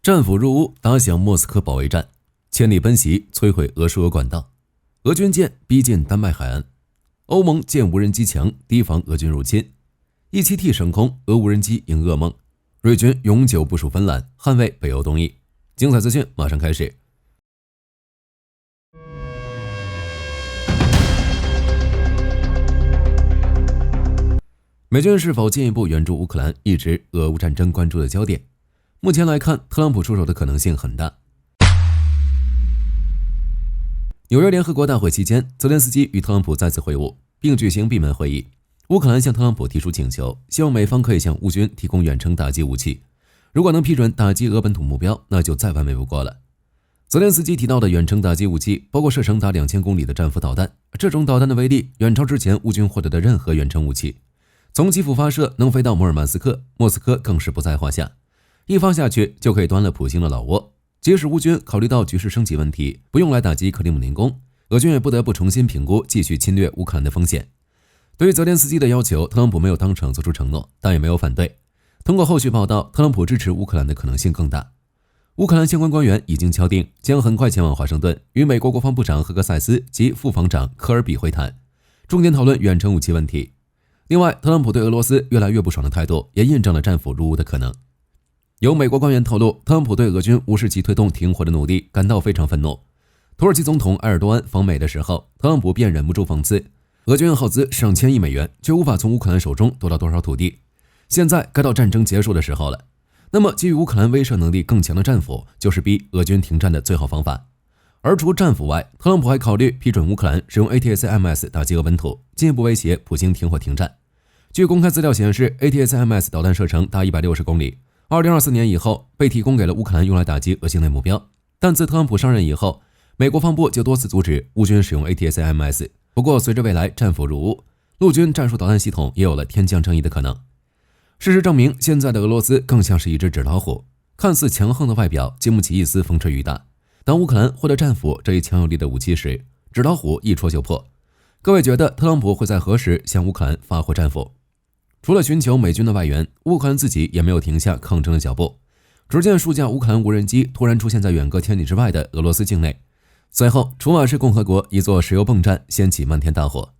战俘入乌，打响莫斯科保卫战，千里奔袭，摧毁俄输油管道。俄军舰逼近丹麦海岸，欧盟建无人机墙提防俄军入侵。17T 升空，俄无人机迎噩梦。瑞军永久部署芬兰，捍卫北欧东翼。精彩资讯马上开始。美军是否进一步援助乌克兰，一直俄乌战争关注的焦点。目前来看，特朗普出手的可能性很大。纽约联合国大会期间，泽连斯基与特朗普再次会晤，并举行闭门会议。乌克兰向特朗普提出请求，希望美方可以向乌军提供远程打击武器。如果能批准打击俄本土目标，那就再完美不过了。泽连斯基提到的远程打击武器包括射程达2000公里的战斧导弹，这种导弹的威力远超之前乌军获得的任何远程武器。从基辅发射能飞到摩尔曼斯克，莫斯科更是不在话下。一发下去就可以端了普京的老窝。即使乌军考虑到局势升级问题，不用来打击克里姆林宫，俄军也不得不重新评估继续侵略乌克兰的风险。对于泽连斯基的要求，特朗普没有当场做出承诺，但也没有反对。通过后续报道，特朗普支持乌克兰的可能性更大。乌克兰相关官员已经敲定，将很快前往华盛顿，与美国国防部长赫格塞斯及副防长科尔比会谈，重点讨论远程武器问题。另外，特朗普对俄罗斯越来越不爽的态度，也印证了战俘入乌的可能。有美国官员透露，特朗普对俄军无视其推动停火的努力感到非常愤怒。土耳其总统埃尔多安访美的时候，特朗普便忍不住讽刺，俄军耗资上千亿美元，却无法从乌克兰手中夺到多少土地。现在该到战争结束的时候了。那么给予乌克兰威慑能力更强的战俘，就是逼俄军停战的最好方法。而除战俘外，特朗普还考虑批准乌克兰使用 ATACMS 打击俄本土，进一步威胁普京停火停战。据公开资料显示， ATACMS 导弹射程达160公里，2024年以后被提供给了乌克兰用来打击俄境内目标。但自特朗普上任以后，美国防部就多次阻止乌军使用 ATACMS。不过随着未来战俘入乌，陆军战术导弹系统也有了天降正义的可能。事实证明，现在的俄罗斯更像是一只纸老虎，看似强横的外表经不起一丝风吹雨打。当乌克兰获得战斧这一强有力的武器时，纸老虎一戳就破。各位觉得特朗普会在何时向乌克兰发货战斧？除了寻求美军的外援，乌克兰自己也没有停下抗争的脚步。只见数架乌克兰无人机突然出现在远隔千里之外的俄罗斯境内，随后楚瓦市共和国一座石油泵站掀起漫天大火。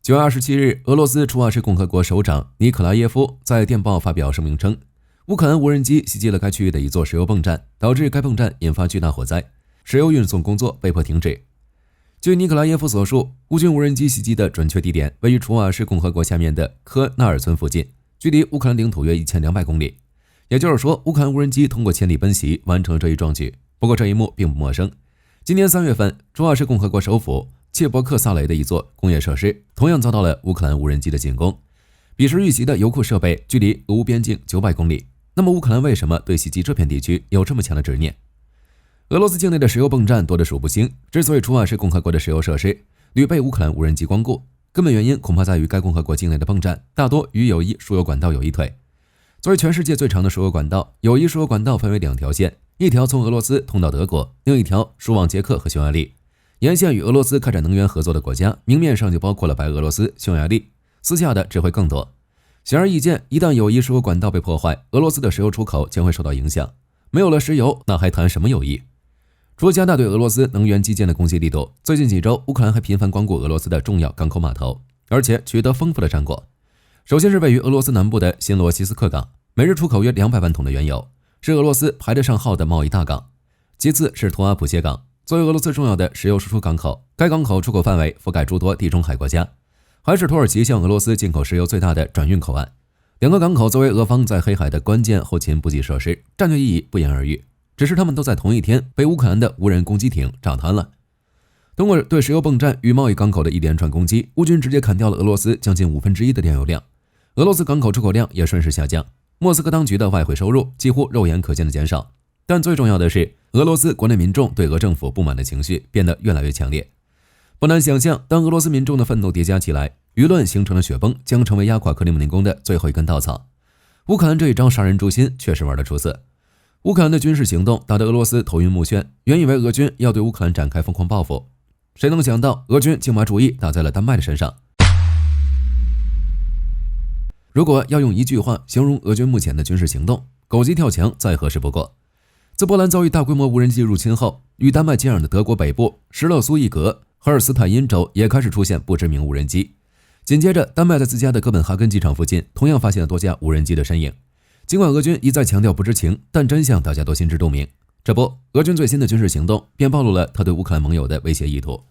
9月27日，俄罗斯楚瓦市共和国首长尼可拉耶夫在电报发表声明称，乌克兰无人机袭击了该区域的一座石油泵站，导致该泵站引发巨大火灾，石油运送工作被迫停止。据尼可拉耶夫所述，乌军无人机袭击的准确地点位于楚瓦市共和国下面的科纳尔村附近，距离乌克兰领土约1200公里。也就是说，乌克兰无人机通过千里奔袭完成了这一壮举。不过这一幕并不陌生。今年3月份，楚瓦市共和国首府切伯克萨雷的一座工业设施同样遭到了乌克兰无人机的进攻。彼时遇袭的油库设备距离俄乌边境900公里。那么乌克兰为什么对袭击这片地区有这么强的执念？俄罗斯境内的石油泵站多得数不清，之所以楚瓦市共和国的石油设施屡被乌克兰无人机光顾，根本原因恐怕在于该共和国境内的泵站大多与友谊输油管道有一腿。作为全世界最长的输油管道，友谊输油管道分为2条线，一条从俄罗斯通到德国，另一条输往捷克和匈牙利。沿线与俄罗斯开展能源合作的国家，明面上就包括了白俄罗斯、匈牙利，私下的只会更多。显而易见，一旦友谊输油管道被破坏，俄罗斯的石油出口将会受到影响。没有了石油，那还谈什么友谊？除了加大对俄罗斯能源基建的攻击力度，最近几周乌克兰还频繁光顾俄罗斯的重要港口码头，而且取得丰富的战果。首先是位于俄罗斯南部的新罗西斯克港，每日出口约200万桶的原油，是俄罗斯排得上号的贸易大港。其次是图阿普谢港，作为俄罗斯重要的石油输出港口，该港口出口范围覆盖诸多地中海国家，还是土耳其向俄罗斯进口石油最大的转运口岸。2个港口作为俄方在黑海的关键后勤补给设施，战略意义不言而喻。只是他们都在同一天被乌克兰的无人攻击艇炸瘫了。通过对石油泵站与贸易港口的一连串攻击，乌军直接砍掉了俄罗斯将近1/5的炼油量，俄罗斯港口出口量也顺势下降，莫斯科当局的外汇收入几乎肉眼可见的减少。但最重要的是，俄罗斯国内民众对俄政府不满的情绪变得越来越强烈。不难想象，当俄罗斯民众的愤怒叠加起来，舆论形成了雪崩，将成为压垮克里姆林宫的最后一根稻草。乌克兰这一招杀人诛心确实玩得出色。乌克兰的军事行动打得俄罗斯头晕目眩，原以为俄军要对乌克兰展开疯狂报复，谁能想到俄军竟把主意打在了丹麦的身上。如果要用一句话形容俄军目前的军事行动，狗急跳墙再合适不过。自波兰遭遇大规模无人机入侵后，与丹麦接壤的德国北部施勒苏伊格、赫尔斯坦因州也开始出现不知名无人机。紧接着，丹麦在自家的哥本哈根机场附近同样发现了多架无人机的身影。尽管俄军一再强调不知情，但真相大家都心知肚明。这不，俄军最新的军事行动便暴露了他对乌克兰盟友的威胁意图。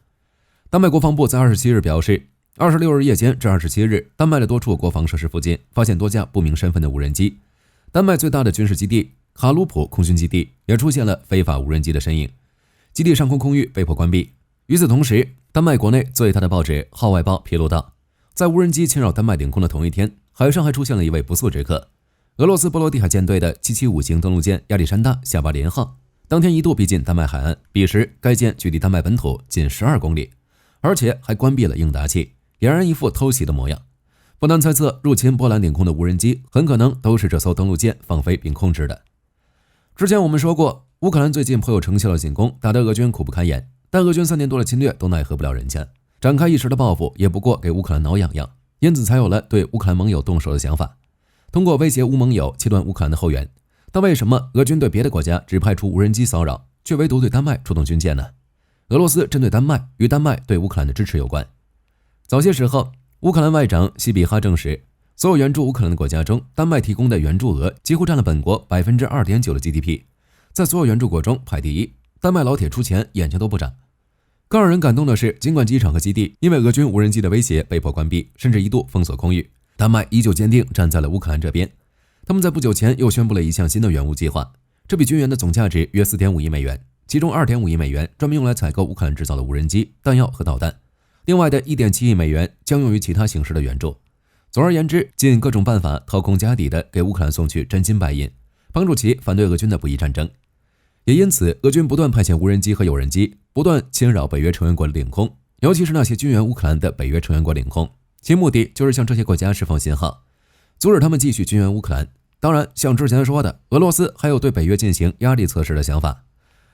丹麦国防部在27日表示，26日夜间至27日，丹麦的多处国防设施附近发现多架不明身份的无人机。丹麦最大的军事基地卡鲁普空军基地也出现了非法无人机的身影，基地上空空域被迫关闭。与此同时，丹麦国内最大的报纸《号外报》披露道，在无人机侵扰丹麦领空的同一天，海上还出现了一位不速之客。俄罗斯波罗的海舰队的775型登陆舰亚历山大·夏巴连号，当天一度逼近丹麦海岸，彼时该舰距离丹麦本土仅12公里，而且还关闭了应答器，俨然一副偷袭的模样。不难猜测，入侵波兰领空的无人机很可能都是这艘登陆舰放飞并控制的。之前我们说过，乌克兰最近颇有成效的进攻，打得俄军苦不堪言，但俄军3年多的侵略都奈何不了人家，展开一时的报复也不过给乌克兰挠痒痒，因此才有了对乌克兰盟友动手的想法，通过威胁乌盟友切断乌克兰的后援。但为什么俄军对别的国家只派出无人机骚扰，却唯独对丹麦出动军舰呢？俄罗斯针对丹麦与丹麦对乌克兰的支持有关。早些时候，乌克兰外长西比哈证实，所有援助乌克兰的国家中，丹麦提供的援助额几乎占了本国 2.9% 的 GDP， 在所有援助国中排第一，丹麦老铁出钱眼睛都不长。更让人感动的是，尽管机场和基地因为俄军无人机的威胁被迫关闭，甚至一度封锁空域，丹麦依旧坚定站在了乌克兰这边。他们在不久前又宣布了一项新的援乌计划，这笔军援的总价值约 4.5 亿美元，其中 2.5 亿美元专门用来采购乌克兰制造的无人机、弹药和导弹，另外的 1.7 亿美元将用于其他形式的援助。总而言之，尽各种办法掏空家底的给乌克兰送去真金白银，帮助其反对俄军的不义战争。也因此，俄军不断派遣无人机和有人机，不断侵扰北约成员国的领空，尤其是那些军援乌克兰的北约成员国领空，其目的就是向这些国家释放信号，阻止他们继续军援乌克兰。当然，像之前说的，俄罗斯还有对北约进行压力测试的想法。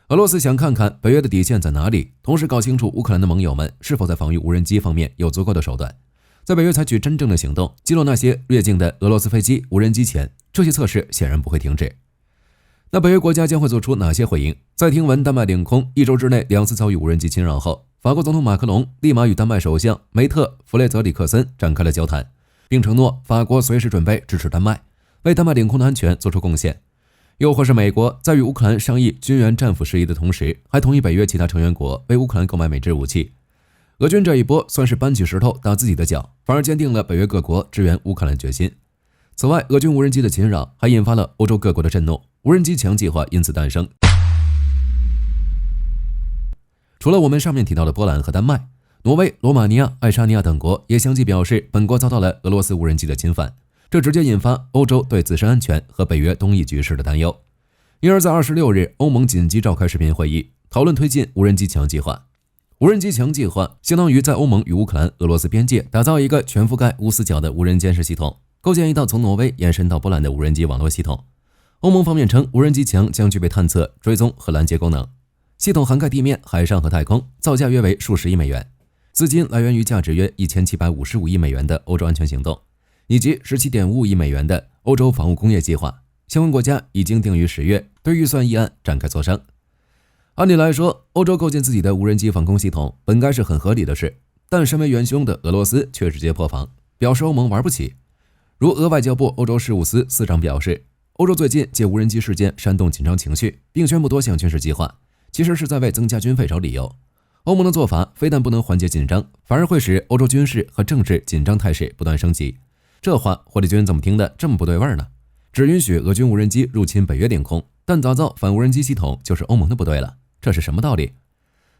俄罗斯想看看北约的底线在哪里，同时搞清楚乌克兰的盟友们是否在防御无人机方面有足够的手段。在北约采取真正的行动，击落那些越境的俄罗斯飞机、无人机前，这些测试显然不会停止。那北约国家将会做出哪些回应？在听闻丹麦领空1周之内2次遭遇无人机侵扰后，法国总统马克龙立马与丹麦首相梅特弗雷泽里克森展开了交谈，并承诺法国随时准备支持丹麦，为丹麦领空的安全做出贡献。又或是美国在与乌克兰商议军援战俘事宜的同时，还同意北约其他成员国为乌克兰购买美制武器。俄军这一波算是搬起石头打自己的脚，反而坚定了北约各国支援乌克兰决心。此外，俄军无人机的侵扰还引发了欧洲各国的震怒，无人机墙计划因此诞生。除了我们上面提到的波兰和丹麦，挪威、罗马尼亚、爱沙尼亚等国也相继表示本国遭到了俄罗斯无人机的侵犯，这直接引发欧洲对自身安全和北约东翼局势的担忧。因而在26日，欧盟紧急召开视频会议，讨论推进无人机墙计划。无人机墙计划相当于在欧盟与乌克兰、俄罗斯边界打造一个全覆盖无死角的无人监视系统，构建一道从挪威延伸到波兰的无人机网络系统。欧盟方面称，无人机墙将具备探测、追踪和拦截功能，系统涵盖地面、海上和太空，造价约为数十亿美元，资金来源于价值约1755亿美元的欧洲安全行动，以及17.55亿美元的欧洲防务工业计划。相关国家已经定于10月对预算议案展开磋商。按理来说，欧洲构建自己的无人机防空系统本该是很合理的事，但身为元凶的俄罗斯却直接破防，表示欧盟玩不起。如俄外交部欧洲事务司司长表示，欧洲最近借无人机事件煽动紧张情绪，并宣布多项军事计划，其实是在为增加军费找理由。欧盟的做法非但不能缓解紧张，反而会使欧洲军事和政治紧张态势不断升级。这话火力军怎么听得这么不对味呢？只允许俄军无人机入侵北约领空，但打造反无人机系统就是欧盟的不对了，这是什么道理？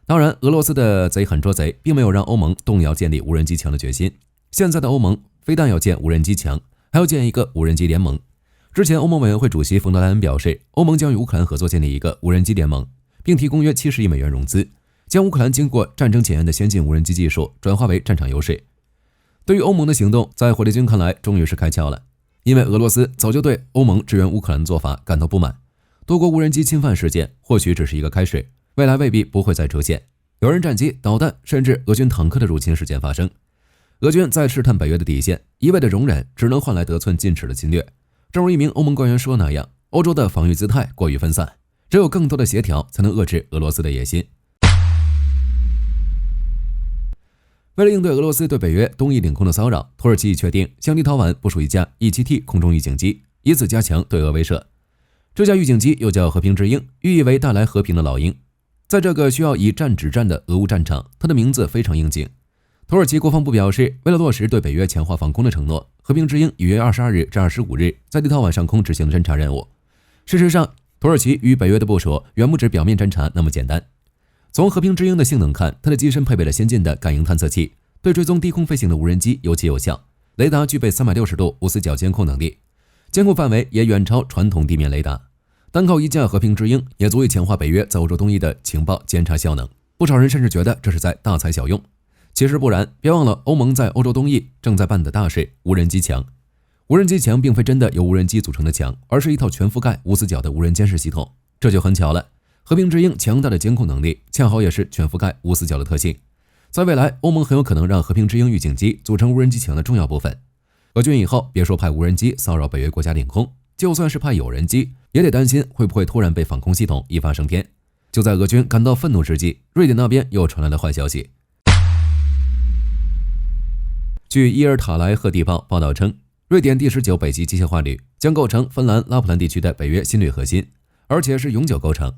当然，俄罗斯的贼喊捉贼并没有让欧盟动摇建立无人机墙的决心。现在的欧盟非但要建无人机墙，还要建一个无人机联盟。之前欧盟委员会主席冯德莱恩表示，欧盟将与乌克兰合作建立一个无人机联盟，并提供约70亿美元融资，将乌克兰经过战争检验的先进无人机技术转化为战场优势。对于欧盟的行动，在火力军看来终于是开窍了，因为俄罗斯早就对欧盟支援乌克兰的做法感到不满。多国无人机侵犯事件或许只是一个开始，未来未必不会再出现有人战机、导弹甚至俄军坦克的入侵事件发生。俄军在试探北约的底线，一味的容忍只能换来得寸进尺的侵略。正如一名欧盟官员说那样，欧洲的防御姿态过于分散，只有更多的协调才能遏制俄罗斯的野心。为了应对俄罗斯对北约东翼领空的骚扰，土耳其已确定向立陶宛部署一架E7T 空中预警机，以此加强对俄威慑。这架预警机又叫和平之鹰，寓意为带来和平的老鹰。在这个需要以战止战的俄乌战场，它的名字非常应景。土耳其国防部表示，为了落实对北约强化防空的承诺，和平之鹰于月22日至25日在立陶宛上空执行了侦察任务。事实上，土耳其与北约的部署远不止表面侦察那么简单。从和平之鹰的性能看，它的机身配备了先进的感应探测器，对追踪低空飞行的无人机尤其有效。雷达具备360度无死角监控能力，监控范围也远超传统地面雷达。单靠一架和平之鹰也足以强化北约在欧洲东翼的情报监察效能。不少人甚至觉得这是在大材小用。其实不然，别忘了欧盟在欧洲东翼正在办的大事——无人机墙。无人机墙并非真的由无人机组成的墙，而是一套全覆盖无死角的无人监视系统。这就很巧了，和平之鹰强大的监控能力恰好也是全覆盖无死角的特性。在未来，欧盟很有可能让和平之鹰预警机组成无人机墙的重要部分。俄军以后别说派无人机骚扰北约国家领空，就算是派有人机，也得担心会不会突然被防空系统一发升天。就在俄军感到愤怒之际，瑞典那边又传来了坏消息。据伊尔塔莱赫地报报道称，瑞典第19北极机械化旅将构成芬兰拉普兰地区的北约新旅核心，而且是永久构成。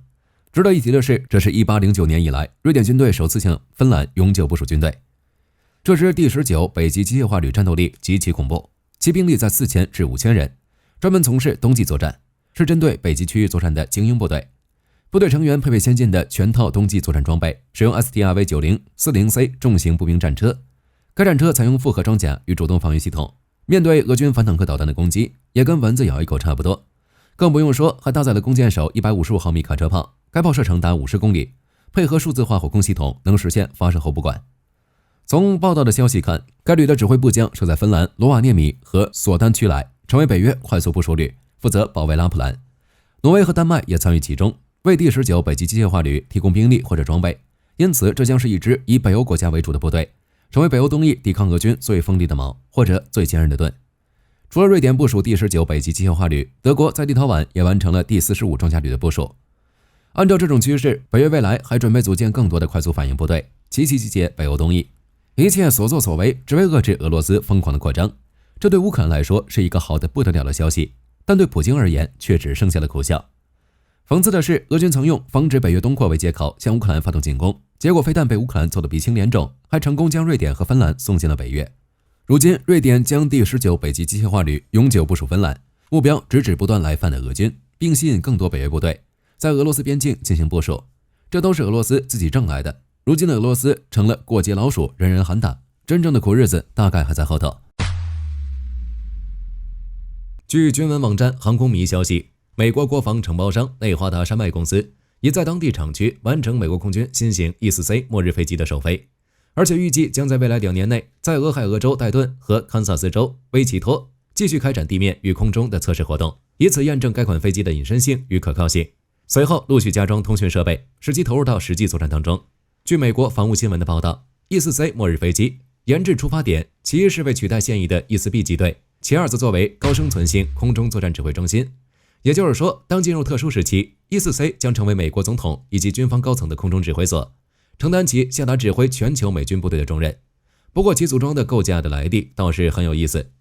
值得一提的是，这是1809年以来瑞典军队首次向芬兰永久部署军队。这支第19北极机械化旅战斗力极其恐怖，其兵力在4000至5000人，专门从事冬季作战，是针对北极区域作战的精英部队。部队成员配备先进的全套冬季作战装备，使用 STRV-90 40C 重型步兵战车。该战车采用复合装甲与主动防御系统，面对俄军反坦克导弹的攻击，也跟蚊子咬一口差不多。更不用说，还搭载了弓箭手155毫米卡车炮，该炮射程达50公里，配合数字化火控系统，能实现发射后不管。从报道的消息看，该旅的指挥部将设在芬兰罗瓦涅米和索丹区来，成为北约快速部署旅，负责保卫拉普兰。挪威和丹麦也参与其中，为第19北极机械化旅提供兵力或者装备，因此这将是一支以北欧国家为主的部队，成为北欧东翼抵抗俄军最锋利的矛，或者最坚韧的盾。除了瑞典部署第19北极机械化旅，德国在立陶宛也完成了第45装甲旅的部署。按照这种趋势，北约未来还准备组建更多的快速反应部队，齐齐集结北欧东翼。一切所作所为只为遏制俄罗斯疯狂的扩张，这对乌克兰来说是一个好得不得了的消息，但对普京而言却只剩下了苦笑。讽刺的是，俄军曾用防止北约东扩为借口向乌克兰发动进攻，结果非但被乌克兰揍得鼻青脸肿，还成功将瑞典和芬兰送进了北约。如今，瑞典将第19北极机械化旅永久部署芬兰，目标直指不断来犯的俄军，并吸引更多北约部队在俄罗斯边境进行部署。这都是俄罗斯自己挣来的。如今的俄罗斯成了过街老鼠，人人喊打，真正的苦日子大概还在后头。据军文网站航空迷消息，美国国防承包商内华达山脉公司已在当地厂区完成美国空军新型 E4C 末日飞机的首飞，而且预计将在未来2年内在俄亥俄州戴顿和堪萨斯州威奇托继续开展地面与空中的测试活动，以此验证该款飞机的隐身性与可靠性。随后陆续加装通讯设备，使其投入到实际作战当中。据美国防务新闻的报道， E4C 末日飞机研制出发点，其一是为取代现役的 E4B 机队，其二则作为高生存性空中作战指挥中心。也就是说，当进入特殊时期， E4C 将成为美国总统以及军方高层的空中指挥所，承担起下达指挥全球美军部队的重任。不过其组装的构架的来历倒是很有意思。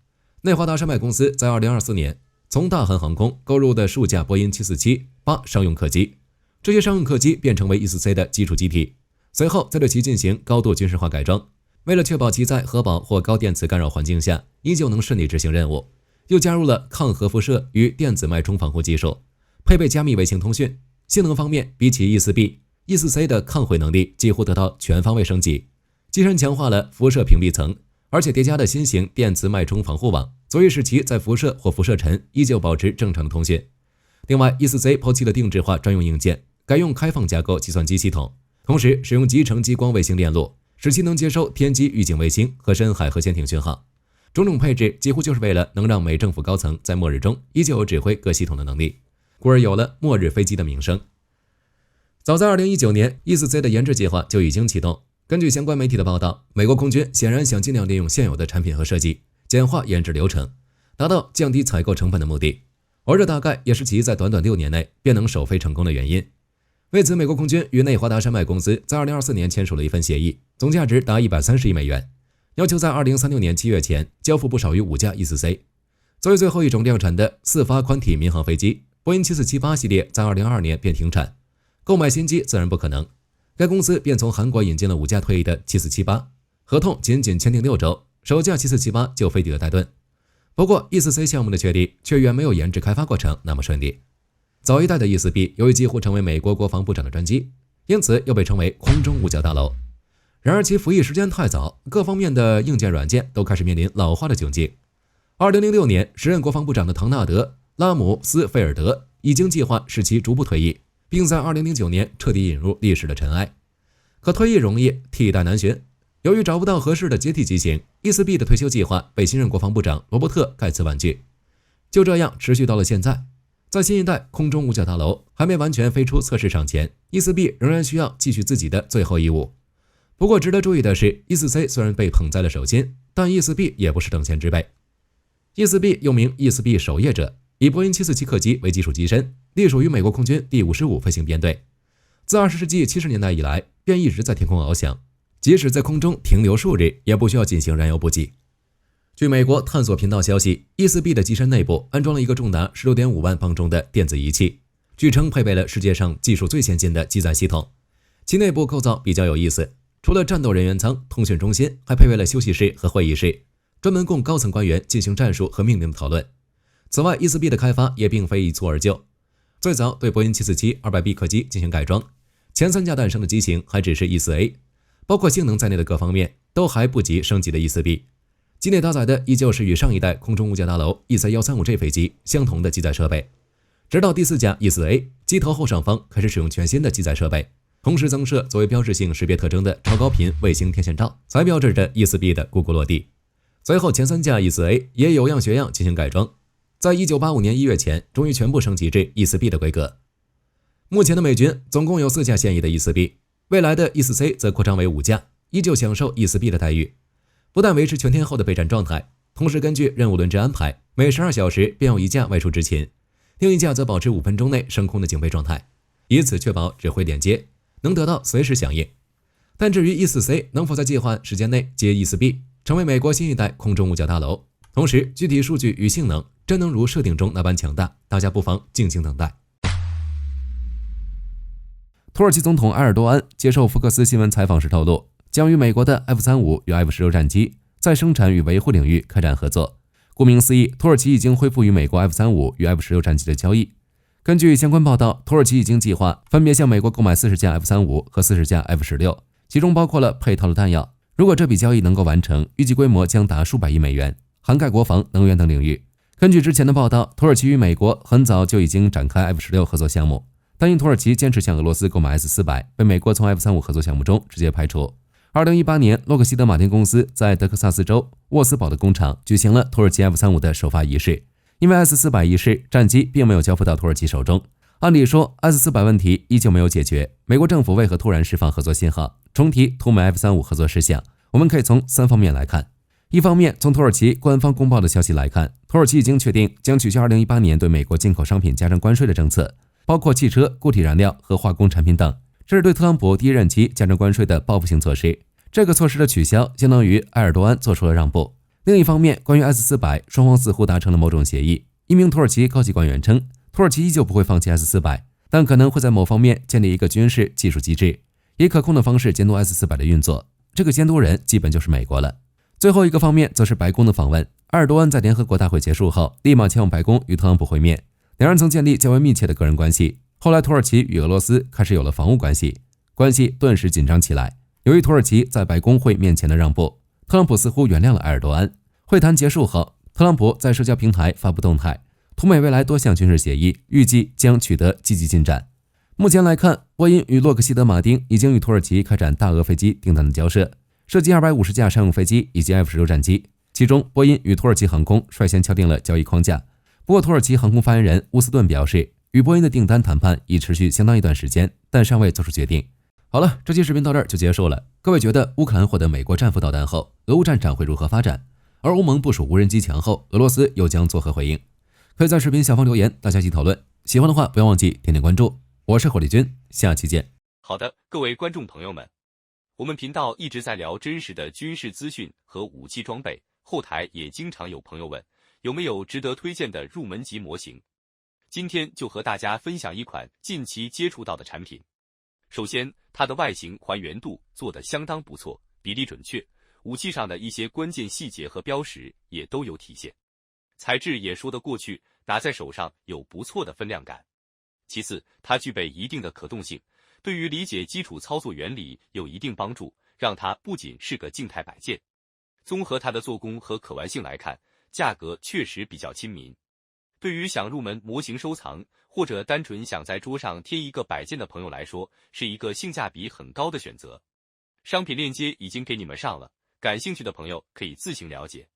内华达山脉公司在2024年从大韩航空购入的数架波音747-8商用客机，这些商用客机便成为 E4C 的基础机体，随后再对其进行高度军事化改装。为了确保其在核保或高电磁干扰环境下依旧能顺利执行任务，又加入了抗核辐射与电子脉冲防护技术，配备加密卫星通讯。性能方面，比起 E4B、E4C 的抗毁能力几乎得到全方位升级。机身强化了辐射屏蔽层，而且叠加的新型电磁脉冲防护网，足以使其在辐射或辐射尘依旧保持正常的通讯。另外 ，E4C 抛弃了定制化专用硬件，改用开放架构计算机系统，同时使用集成激光卫星链路，使其能接收天基预警卫星和深海核潜艇讯号。种种配置几乎就是为了能让美政府高层在末日中依旧有指挥各系统的能力，故而有了末日飞机的名声。早在2019年 E4C 的研制计划就已经启动，根据相关媒体的报道，美国空军显然想尽量利用现有的产品和设计，简化研制流程，达到降低采购成本的目的。而这大概也是其在短短6年内便能首飞成功的原因。为此，美国空军与内华达山脉公司在2024年签署了一份协议，总价值达130亿美元，要求在2036年7月前交付不少于5架 E4C。作为最后一种量产的4发宽体民航飞机，波音7478系列在2022年便停产，购买新机自然不可能。该公司便从韩国引进了5架退役的7478，合同仅签订6周，首架7478就飞抵了戴顿。不过 E4C 项目的确立却远没有研制开发过程那么顺利。早一代的 E4B 由于几乎成为美国国防部长的专机，因此又被称为空中五角大楼。然而其服役时间太早，各方面的硬件软件都开始面临老化的窘境。2006年，时任国防部长的唐纳德·拉姆斯菲尔德已经计划使其逐步退役，并在2009年彻底引入历史的尘埃。可退役容易，替代难寻。由于找不到合适的接替机型， E4B 的退休计划被新任国防部长罗伯特·盖茨婉拒。就这样持续到了现在。在新一代空中五角大楼还没完全飞出测试场前， E4B 仍然需要继续自己的最后义务。不过值得注意的是， E4C 虽然被捧在了手心，但 E4B 也不是等闲之辈。E4B 又名 E4B 守夜者，以波音747客机为基础机身，隶属于美国空军第55飞行编队。自20世纪70年代以来，便一直在天空翱翔，即使在空中停留数日，也不需要进行燃油补给。据美国探索频道消息， E4B 的机身内部安装了一个重达 16.5 万磅重的电子仪器，据称配备了世界上技术最先进的机载系统。其内部构造比较有意思，除了战斗人员舱、通讯中心，还配备了休息室和会议室，专门供高层官员进行战术和命令的讨论。此外， E4B 的开发也并非一蹴而就，最早对波音747 200B 客机进行改装，前3架诞生的机型还只是 E4A， 包括性能在内的各方面都还不及升级的 E4B。机内搭载的依旧是与上一代空中五角大楼 EC135G 飞机相同的机载设备，直到第4架 E4A， 机头后上方开始使用全新的机载设备，同时增设作为标志性识别特征的超高频卫星天线罩，才标志着 E4B 的咕咕落地。随后前3架 E4A 也有样学样进行改装，在1985年1月前终于全部升级至 E4B 的规格。目前的美军总共有4架现役的 E4B， 未来的 E4C 则扩张为5架，依旧享受 E4B 的待遇。不但维持全天候的备战状态，同时根据任务轮值安排，每12小时便有1架外出执勤，另一架则保持5分钟内升空的警备状态，以此确保指挥连接能得到随时响应。但至于 E4C 能否在计划时间内接 E4B， 成为美国新一代空中五角大楼，同时具体数据与性能真能如设定中那般强大，大家不妨静静等待。土耳其总统埃尔多安接受福克斯新闻采访时透露，将与美国的 F-35与 F-16 战机在生产与维护领域开展合作。顾名思义，土耳其已经恢复与美国 F-35与 F-16 战机的交易。根据相关报道，土耳其已经计划分别向美国购买40架 F-35和40架 F-16， 其中包括了配套的弹药。如果这笔交易能够完成，预计规模将达数百亿美元，涵盖国防、能源等领域。根据之前的报道，土耳其与美国很早就已经展开 F-16 合作项目，但因土耳其坚持向俄罗斯购买 S-400， 被美国从 F-35 合作项目中直接排除。2018年，洛克希德马丁公司在德克萨斯州沃斯堡的工厂举行了土耳其 F-35 的首发仪式。因为 S-400 一事，战机并没有交付到土耳其手中。按理说 S-400 问题依旧没有解决，美国政府为何突然释放合作信号，重提土美 F-35 合作事项？我们可以从3方面来看。一方面，从土耳其官方公报的消息来看，土耳其已经确定将取消2018年对美国进口商品加征关税的政策，包括汽车、固体燃料和化工产品等。这是对特朗普第一任期加征关税的报复性措施。这个措施的取消相当于埃尔多安做出了让步。另一方面，关于 S-400， 双方似乎达成了某种协议。一名土耳其高级官员称，土耳其依旧不会放弃 S-400， 但可能会在某方面建立一个军事技术机制，以可控的方式监督 S-400 的运作。这个监督人基本就是美国了。最后一个方面则是白宫的访问。埃尔多安在联合国大会结束后，立马前往白宫与特朗普会面，两人曾建立较为密切的个人关系。后来土耳其与俄罗斯开始有了防务关系，关系顿时紧张起来。由于土耳其在白宫会面前的让步，特朗普似乎原谅了埃尔多安。会谈结束后，特朗普在社交平台发布动态，土美未来多项军事协议预计将取得积极进展。目前来看，波音与洛克希德马丁已经与土耳其开展大俄飞机订单的交涉，涉及250架商用飞机以及 F-16 战机，其中波音与土耳其航空率先敲定了交易框架。不过土耳其航空发言人乌斯顿表示，与波音的订单谈判已持续相当一段时间，但尚未做出决定。好了，这期视频到这儿就结束了。各位觉得乌克兰获得美国战斧导弹后，俄乌战场会如何发展？而欧盟部署无人机墙后，俄罗斯又将作何回应？可以在视频下方留言，大家一起讨论。喜欢的话，不要忘记点点关注。我是火力军，下期见。好的，各位观众朋友们，我们频道一直在聊真实的军事资讯和武器装备，后台也经常有朋友问，有没有值得推荐的入门级模型？今天就和大家分享一款近期接触到的产品。首先，它的外形还原度做得相当不错，比例准确，武器上的一些关键细节和标识也都有体现，材质也说得过去，拿在手上有不错的分量感。其次，它具备一定的可动性，对于理解基础操作原理有一定帮助，让它不仅是个静态摆件。综合它的做工和可玩性来看，价格确实比较亲民。对于想入门模型收藏，或者单纯想在桌上贴一个摆件的朋友来说，是一个性价比很高的选择。商品链接已经给你们上了，感兴趣的朋友可以自行了解。